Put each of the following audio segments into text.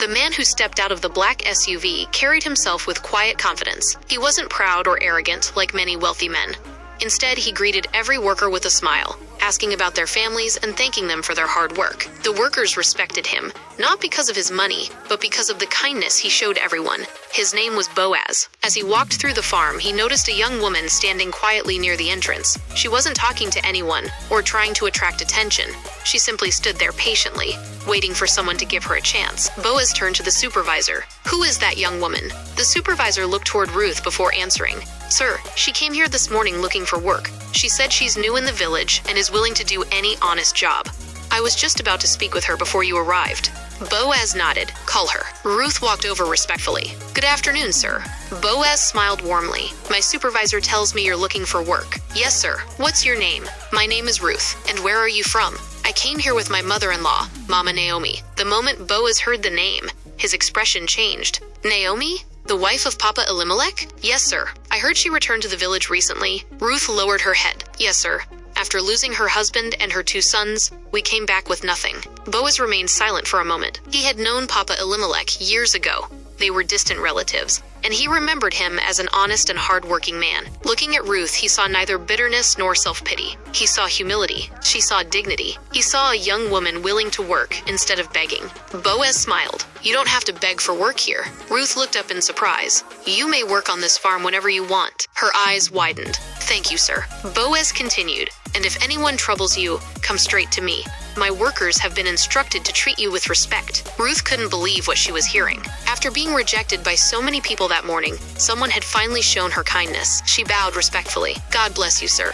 man who stepped out of the black SUV carried himself with quiet confidence. He wasn't proud or arrogant like many wealthy men. Instead, he greeted every worker with a smile, asking about their families and thanking them for their hard work. The workers respected him, not because of his money, but because of the kindness he showed everyone. His name was Boaz. As he walked through the farm, he noticed a young woman standing quietly near the entrance. She wasn't talking to anyone or trying to attract attention. She simply stood there patiently, waiting for someone to give her a chance. Boaz turned to the supervisor. "Who is that young woman?" The supervisor looked toward Ruth before answering. "Sir, she came here this morning looking for work. She said she's new in the village and is willing to do any honest job. I was just about to speak with her before you arrived." Boaz nodded. "Call her." Ruth walked over respectfully. "Good afternoon, sir." Boaz smiled warmly. "My supervisor tells me you're looking for work." "Yes, sir. What's your name?" "My name is Ruth. And where are you from?" "I came here with my mother-in-law, Mama Naomi." The moment Boaz heard the name, his expression changed. "Naomi? The wife of Papa Elimelech?" "Yes, sir. I heard she returned to the village recently." Ruth lowered her head. "Yes, sir. After losing her husband and her 2 sons, we came back with nothing." Boaz remained silent for a moment. He had known Papa Elimelech years ago. They were distant relatives, and he remembered him as an honest and hard-working man. Looking at Ruth, he saw neither bitterness nor self-pity. He saw humility. She saw dignity. He saw a young woman willing to work instead of begging. Boaz smiled. "You don't have to beg for work here." Ruth looked up in surprise. "You may work on this farm whenever you want." Her eyes widened. "Thank you, sir." Boaz continued, "And if anyone troubles you, come straight to me. My workers have been instructed to treat you with respect." Ruth couldn't believe what she was hearing. After being rejected by so many people that morning, someone had finally shown her kindness. She bowed respectfully. "God bless you, sir.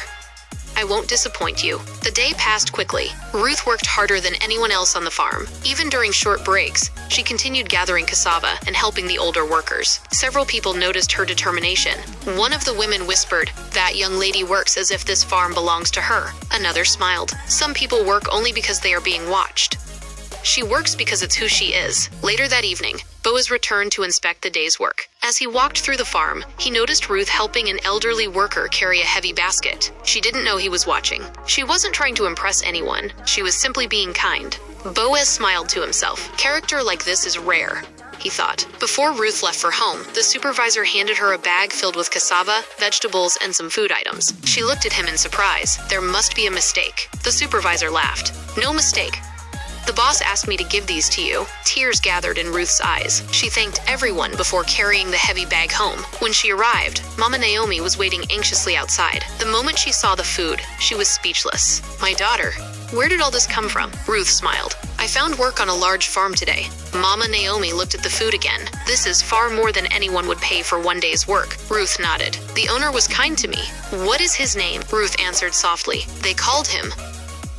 I won't disappoint you." The day passed quickly. Ruth worked harder than anyone else on the farm. Even during short breaks, she continued gathering cassava and helping the older workers. Several people noticed her determination. One of the women whispered, "That young lady works as if this farm belongs to her." Another smiled. "Some people work only because they are being watched. She works because it's who she is." Later that evening, Boaz returned to inspect the day's work. As he walked through the farm, he noticed Ruth helping an elderly worker carry a heavy basket. She didn't know he was watching. She wasn't trying to impress anyone. She was simply being kind. Boaz smiled to himself. Character like this is rare, he thought. Before Ruth left for home, the supervisor handed her a bag filled with cassava, vegetables, and some food items. She looked at him in surprise. "There must be a mistake." The supervisor laughed. "No mistake. The boss asked me to give these to you." Tears gathered in Ruth's eyes. She thanked everyone before carrying the heavy bag home. When she arrived, Mama Naomi was waiting anxiously outside. The moment she saw the food, she was speechless. "My daughter, where did all this come from?" Ruth smiled. "I found work on a large farm today." Mama Naomi looked at the food again. "This is far more than anyone would pay for one day's work." Ruth nodded. "The owner was kind to me." "What is his name?" Ruth answered softly. "They called him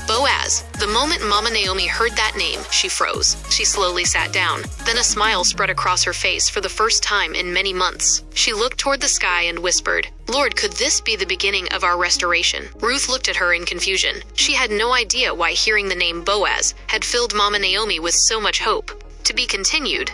Boaz." The moment Mama Naomi heard that name, she froze. She slowly sat down. Then a smile spread across her face for the first time in many months. She looked toward the sky and whispered, "Lord, could this be the beginning of our restoration?" Ruth looked at her in confusion. She had no idea why hearing the name Boaz had filled Mama Naomi with so much hope. To be continued.